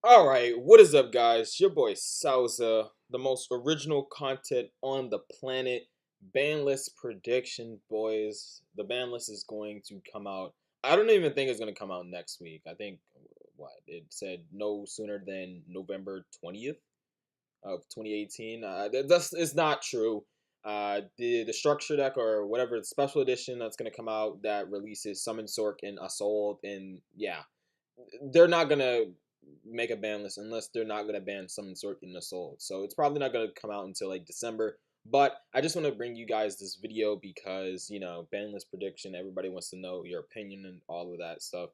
Alright, what is up, guys? Your boy Salza, the most original content on the planet. Banlist Prediction, boys. The ban list is going to come out. I don't even think it's going to come out next week. I think, what? It said no sooner than November 20th of 2018. That's is not true. The structure deck or whatever the special edition that's going to come out that releases Summon Sork and Assault, and yeah, they're not gonna make a ban list unless they're not gonna ban Summon Sort in the Soul. So it's probably not gonna come out until like December. But I just want to bring you guys this video because ban list prediction. Everybody wants to know your opinion and all of that stuff.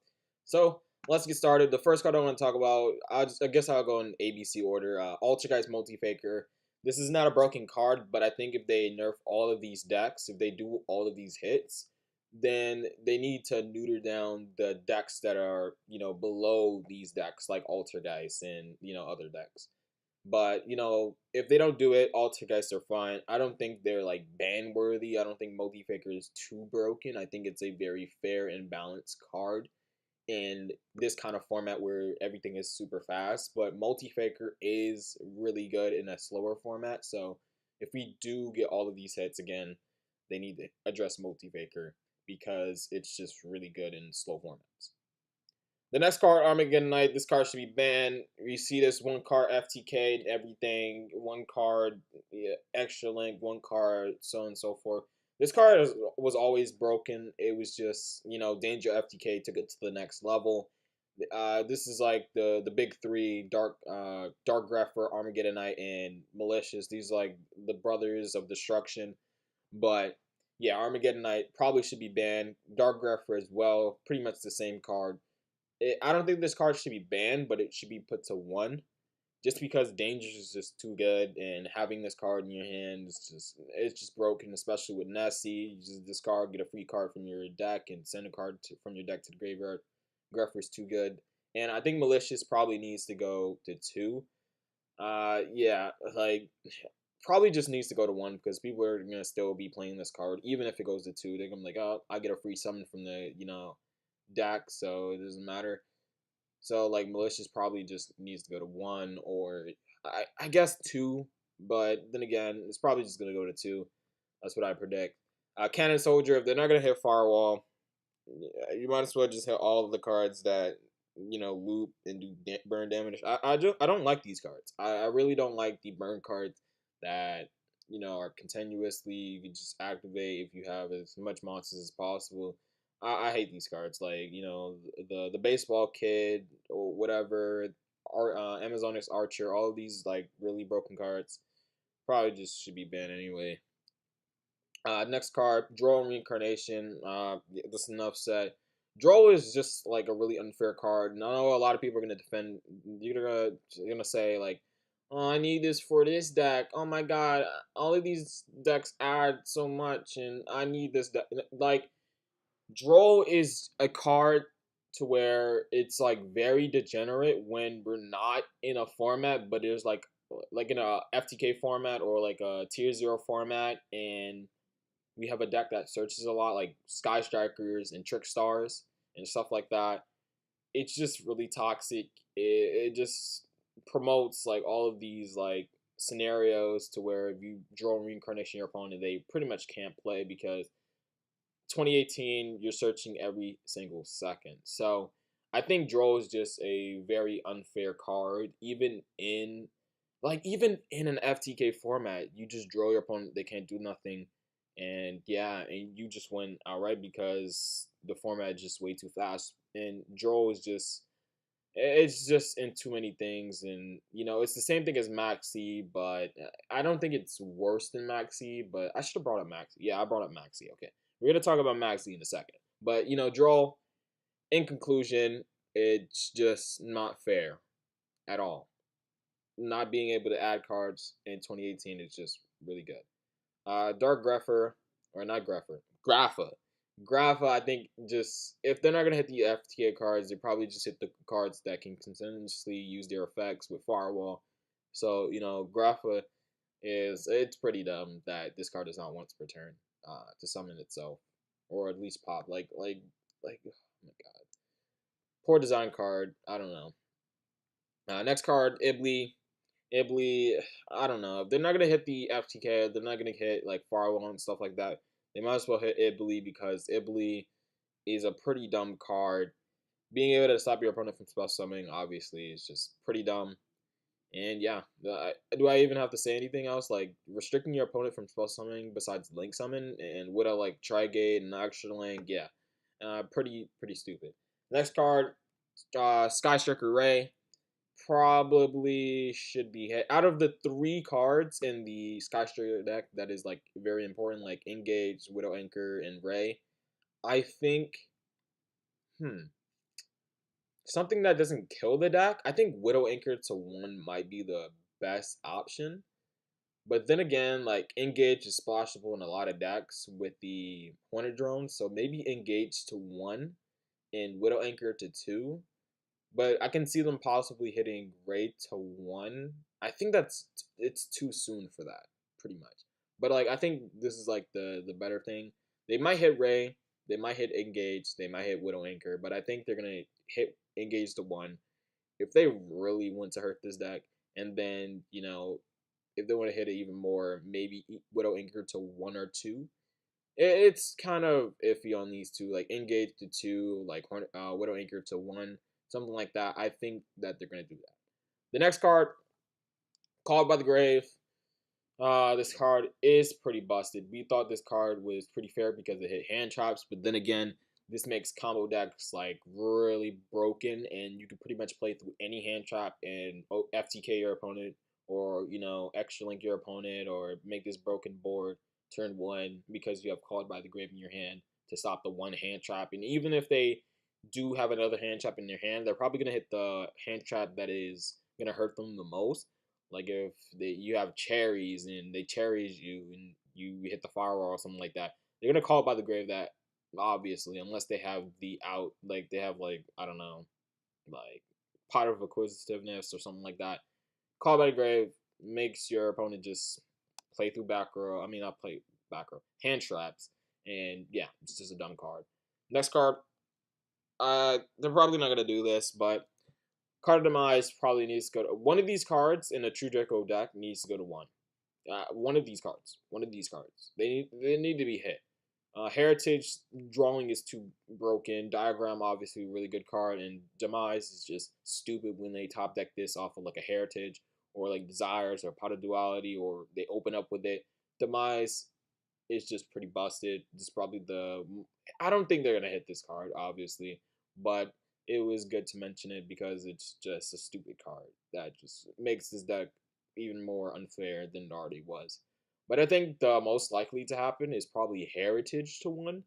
So let's get started. The first card I want to talk about, I guess I'll go in ABC order. Altergeist Multifaker. This is not a broken card, but I think if they nerf all of these decks, if they do all of these hits, then they need to neuter down the decks that are, below these decks, like Altergeist and, other decks. But, if they don't do it, Altergeists are fine. I don't think they're, like, ban worthy. I don't think Multifaker is too broken. I think it's a very fair and balanced card in this kind of format where everything is super fast. But Multifaker is really good in a slower format. So if we do get all of these hits again, they need to address Multifaker because it's just really good in slow formats. The next card, Armageddon Knight. This card should be banned. You see this one card FTK'd everything. One card, yeah, extra link. One card, so on and so forth. This card was always broken. It was just, Danger FTK took it to the next level. This is like the big three: Dark Grepher, Armageddon Knight, and Malicious. These are like the brothers of destruction. But yeah, Armageddon Knight probably should be banned. Dark Grepher as well, pretty much the same card. I don't think this card should be banned, but it should be put to 1. Just because Dangerous is just too good, and having this card in your hand is just broken, especially with Nessie. You just discard, get a free card from your deck, and send a card from your deck to the graveyard. Grepher is too good, and I think Malicious probably needs to go to 2. Yeah, like probably just needs to go to 1 because people are gonna still be playing this card even if it goes to 2. They're gonna be like, oh, I get a free summon from the deck, so it doesn't matter. So like Malicious probably just needs to go to 1 or I guess 2, but then again, it's probably just gonna go to 2. That's what I predict. Cannon Soldier, if they're not gonna hit Firewall, you might as well just hit all of the cards that loop and do burn damage. I don't like these cards. I really don't like the burn cards that are continuously. You can just activate if you have as much monsters as possible. I hate these cards, like the baseball kid or whatever, Amazonix Archer. All of these like really broken cards probably just should be banned anyway. Next card, Droll Reincarnation. That's enough said. Droll is just like a really unfair card. And I know a lot of people are gonna defend. You're gonna say like, "Oh, I need this for this deck. Oh my god, all of these decks add so much, and I need this deck." Like, Droll is a card to where it's like very degenerate when we're not in a format, but there's like in a FTK format or like a tier 0 format, and we have a deck that searches a lot, like Sky Strikers and Trick Stars and stuff like that. It's just really toxic. It just promotes like all of these like scenarios to where if you draw reincarnation your opponent, they pretty much can't play because 2018 you're searching every single second. So I think draw is just a very unfair card, even in an FTK format. You just draw your opponent, they can't do nothing, and yeah, and you just win outright because the format is just way too fast. And draw is just, it's just in too many things, and it's the same thing as Maxi, but I don't think it's worse than Maxi. But I should have brought up Maxi. Yeah, I brought up Maxi. Okay, we're gonna talk about Maxi in a second. But draw. In conclusion, it's just not fair at all. Not being able to add cards in 2018 is just really good. Dark Grepher, or not Grepher, Grapha. Grapha, I think just, if they're not going to hit the FTA cards, they probably just hit the cards that can continuously use their effects with Firewall. So, Grapha it's pretty dumb that this card does not once per turn to summon itself. Or at least pop. Like, oh my god. Poor design card. I don't know. Next card, Ibli. Ibli, I don't know. If they're not gonna hit the FTK, they're not gonna hit like Firewall and stuff like that. They might as well hit Ibli because Ibli is a pretty dumb card. Being able to stop your opponent from spell summoning obviously is just pretty dumb. And yeah, do I even have to say anything else? Like restricting your opponent from spell summoning besides link summon and would I like Trigate and extra link? Yeah, pretty stupid. Next card, Sky Striker Ray probably should be hit. Out of the three cards in the Sky Striker deck that is like very important, like Engage, Widow Anchor, and Ray, I think, hmm, something that doesn't kill the deck. I think Widow Anchor to 1 might be the best option. But then again, like Engage is splashable in a lot of decks with the Hornet Drone, so maybe Engage to 1 and Widow Anchor to 2. But I can see them possibly hitting Ray to 1. I think it's too soon for that, pretty much. But like I think this is like the better thing. They might hit Ray, they might hit Engage, they might hit Widow Anchor, but I think they're gonna hit Engage to 1 if they really want to hurt this deck, and then if they want to hit it even more, maybe Widow Anchor to 1 or 2. It's kind of iffy on these two, like Engage to 2, like Widow Anchor to 1, something like that. I think that they're gonna do that. The next card, Called by the Grave. This card is pretty busted. We thought this card was pretty fair because it hit hand traps, but then again, this makes combo decks like really broken, and you can pretty much play through any hand trap and FTK your opponent, or extra link your opponent, or make this broken board turn 1 because you have Called by the Grave in your hand to stop the one hand trap. And even if they do have another hand trap in their hand, they're probably gonna hit the hand trap that is gonna hurt them the most. Like if you have cherries and they cherries you and you hit the firewall or something like that, they're gonna call it by the grave that obviously, unless they have the out, like they have like I don't know, like pot of acquisitiveness or something like that. Call by the grave makes your opponent just play through back row. I mean not play back row, hand traps, and yeah, it's just a dumb card. Next card, they're probably not gonna do this, but Card Demise probably needs to go to one of these cards in a True Draco deck needs to go to 1. One of these cards. One of these cards. They need to be hit. Heritage drawing is too broken. Diagram obviously a really good card, and Demise is just stupid when they top deck this off of like a Heritage or like Desires or Pot of Duality, or they open up with it. Demise is just pretty busted. This is probably I don't think they're gonna hit this card, obviously, but it was good to mention it because it's just a stupid card that just makes this deck even more unfair than it already was. But I think the most likely to happen is probably Heritage to 1,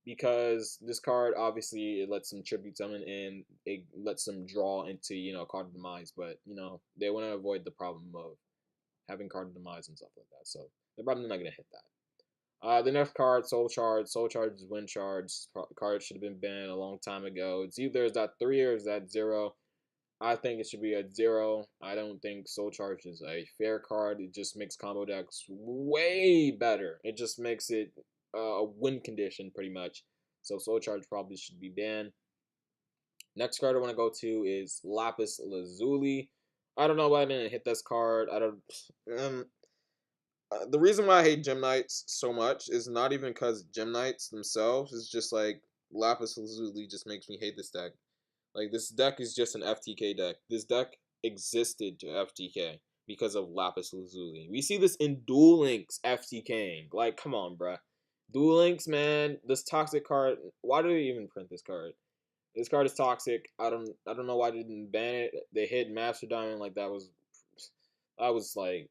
because this card obviously it lets them tribute summon and it lets them draw into card demise, but they want to avoid the problem of having card demise and stuff like that, so they're probably not gonna hit that. The next card, Soul Charge. Soul Charge is Wind Charge. Card should have been banned a long time ago. It's either is that 3 or is that 0. I think it should be at 0. I don't think Soul Charge is a fair card. It just makes combo decks way better. It just makes it a win condition pretty much. So Soul Charge probably should be banned. Next card I want to go to is Lapis Lazuli. I don't know why I didn't hit this card. I don't. The reason why I hate Gem Knights so much is not even because Gem Knights themselves. It's just like Lapis Lazuli just makes me hate this deck. Like this deck is just an FTK deck. This deck existed to FTK because of Lapis Lazuli. We see this in Duel Links FTKing. Like, come on, bruh. Duel Links, man. This toxic card. Why do they even print this card? This card is toxic. I don't know why they didn't ban it. They hit Master Diamond like that was like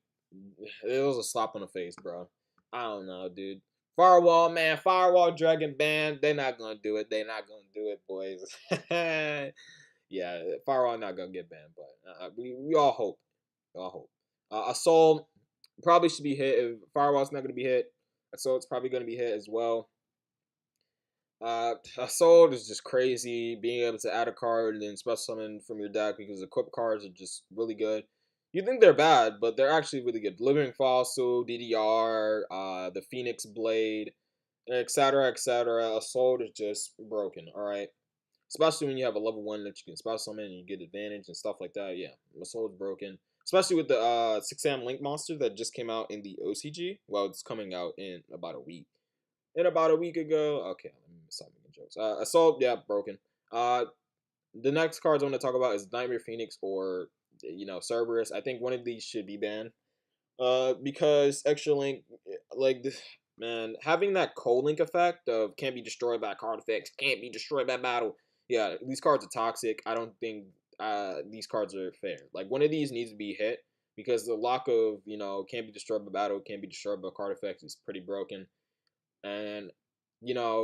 it was a slap on the face, bro. I don't know, dude. Firewall, man. Firewall Dragon Band. They're not gonna do it. They're not gonna do it, boys. Yeah, Firewall not gonna get banned, but we all hope. We all hope. Assault probably should be hit. If Firewall's not gonna be hit, Assault's probably gonna be hit as well. Assault is just crazy. Being able to add a card and then special summon from your deck because equip cards are just really good. You think they're bad, but they're actually really good. Living Fossil, DDR, the Phoenix Blade, etc., etc. Assault is just broken. All right. especially when you have a level 1 that you can spell summon and you get advantage and stuff like that. Yeah, Assault's broken, especially with the 6am Link monster that just came out in the OCG. Well, it's coming out in about a week. In about a week ago. Okay, let me stop making jokes. Assault, yeah, broken. The next cards I want to talk about is Nightmare Phoenix or Cerberus. I think one of these should be banned. Because Extra Link, like this, man, having that cold link effect of can't be destroyed by card effects, can't be destroyed by battle. Yeah, these cards are toxic. I don't think these cards are fair. Like one of these needs to be hit because the lock of can't be destroyed by battle, can't be destroyed by card effects is pretty broken. And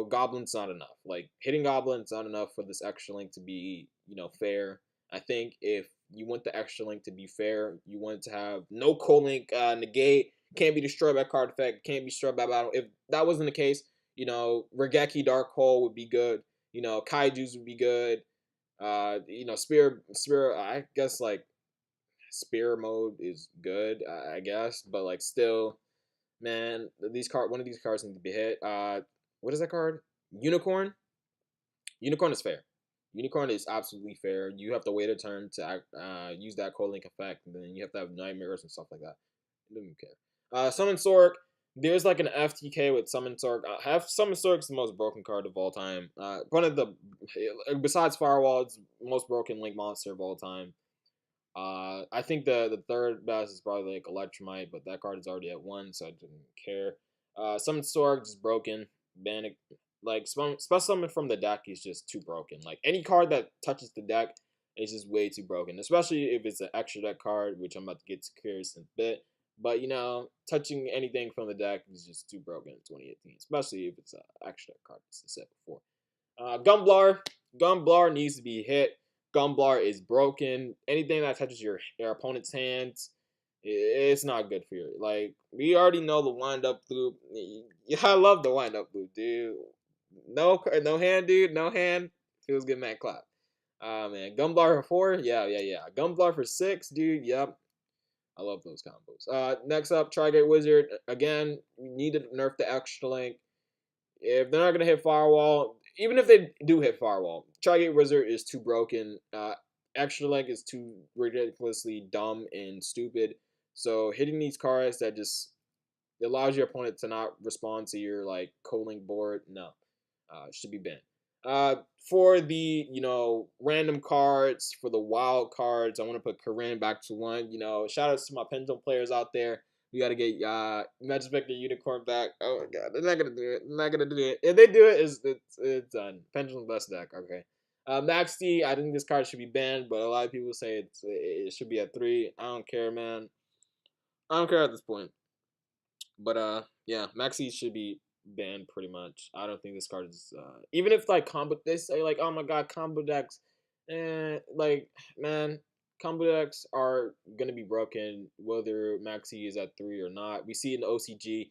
Goblin's not enough. Like hitting Goblin's not enough for this Extra Link to be fair. I think if you want the Extra Link to be fair, you want it to have no cold link, negate, can't be destroyed by card effect, can't be destroyed by battle. If that wasn't the case, Regeki Dark Hole would be good. Kaiju's would be good. Spear. I guess like Spear mode is good. I guess, but like still, man, one of these cards need to be hit. What is that card? Unicorn. Unicorn is fair. Unicorn is absolutely fair. You have to wait a turn to use that cold link effect, and then you have to have nightmares and stuff like that. I don't care. Summon Sork. There's like an FTK with Summon Sork. Summon Sork's the most broken card of all time. One of the besides Firewall, it's the most broken Link monster of all time. I think the third best is probably like Electromite, but that card is already at 1, so I didn't care. Summon Sork is broken. Ban it. Like special summon from the deck is just too broken. Like any card that touches the deck is just way too broken. Especially if it's an extra deck card, which I'm about to get to curious in a bit. But touching anything from the deck is just too broken in 2018. Especially if it's an extra deck card, as I said before. Gumblar needs to be hit. Gumblar is broken. Anything that touches your opponent's hands, it's not good for you. Like, we already know the wind-up loop. Yeah, I love the wind-up loop, dude. No hand, dude. No hand. Feels good, man. Clap. Man. Gumblar for 4? Yeah. Gumblar for 6, dude. Yep. I love those combos. Next up, Trigate Wizard. Again, we need to nerf the Extra Link. If they're not going to hit Firewall, even if they do hit Firewall, Trigate Wizard is too broken. Extra Link is too ridiculously dumb and stupid. So hitting these cards that just allows your opponent to not respond to your like co-link board, no, should be banned. For the random cards, for the wild cards, I want to put Corinne back to 1. Shout outs to my Pendulum players out there. We got to get Magic Vector Unicorn back. Oh my god, they're not gonna do it. They're not gonna do it. If they do it, it's done. Pendulum best deck. Okay. Max D, I think this card should be banned, but a lot of people say it should be at 3. I don't care, man. I don't care at this point. But yeah, Maxi should be banned pretty much. I don't think this card is even if like combo they say like, oh my god, combo decks, like man, combo decks are gonna be broken whether Maxi is at 3 or not. We see in the OCG,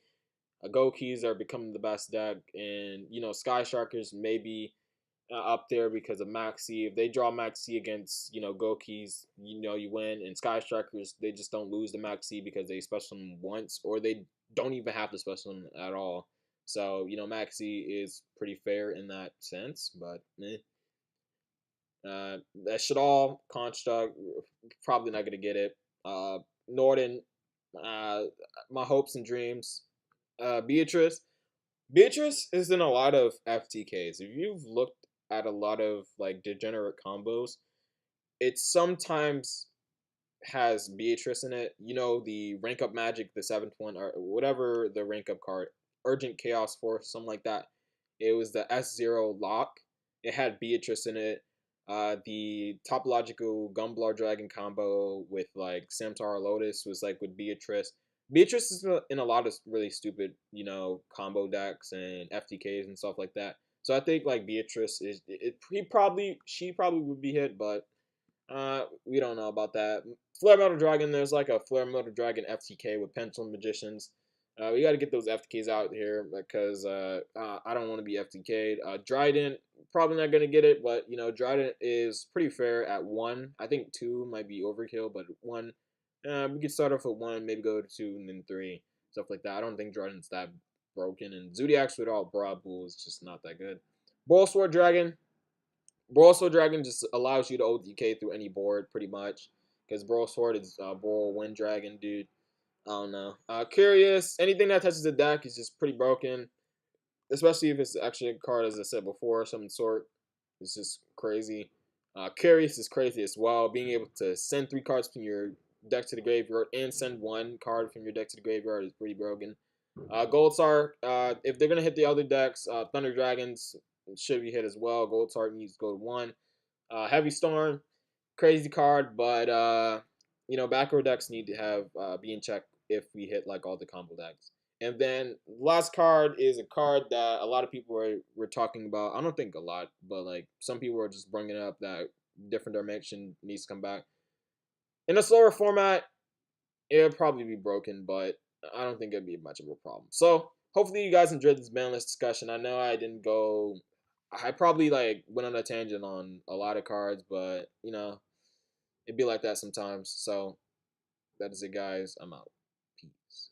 Go Keys are becoming the best deck, and Sky Sharkers maybe up there because of Maxi. If they draw Maxi against Gokis, you win. And Sky Strikers, they just don't lose the Maxi because they special them once, or they don't even have to special them at all. So Maxi is pretty fair in that sense, but that should all construct. Probably not gonna get it. Norden, my hopes and dreams. Beatrice. Beatrice is in a lot of FTKs. If you've looked at a lot of like degenerate combos, it sometimes has Beatrice in it. The rank up magic, the 7th one, or whatever the rank up card, Urgent Chaos Force, something like that. It was the S0 lock. It had Beatrice in it. The topological Gumblar Dragon combo with like Samtar Lotus was like with Beatrice. Beatrice is in a lot of really stupid, combo decks and FTKs and stuff like that. So I think like Beatrice is she probably would be hit, but we don't know about that. Flare Metal Dragon, there's like a Flare Metal Dragon FTK with Pendulum Magicians. We got to get those FTKs out here because I don't want to be FTK'd. Dryden, probably not going to get it, but Dryden is pretty fair at 1. I think 2 might be overkill, but 1, we could start off with 1, maybe go to 2, and then 3, stuff like that. I don't think Dryden's that broken, and Zodiac's without Broad Bull is just not that good. Ball Sword Dragon, Brawl Sword Dragon just allows you to ODK through any board, pretty much. Because Brawl Sword is Brawl Wind Dragon, dude. I don't know. Curious, anything that touches the deck is just pretty broken. Especially if it's actually a card, as I said before, some sort. It's just crazy. Curious is crazy as well. Being able to send 3 cards from your deck to the graveyard and send 1 card from your deck to the graveyard is pretty broken. Gold Star, if they're gonna hit the other decks, Thunder Dragons should be hit as well. Gold Star needs to go to 1. Heavy Storm, crazy card, but you know, backrow decks need to have be in check if we hit like all the combo decks. And then last card is a card that a lot of people were talking about. I don't think a lot, but like some people are just bringing up that Different Dimension needs to come back. In a slower format, it'll probably be broken, but I don't think it'd be much of a problem. So hopefully you guys enjoyed this banlist discussion. I know I didn't go. I probably like went on a tangent on a lot of cards, but you know, it'd be like that sometimes. So that is it, guys. I'm out. Peace.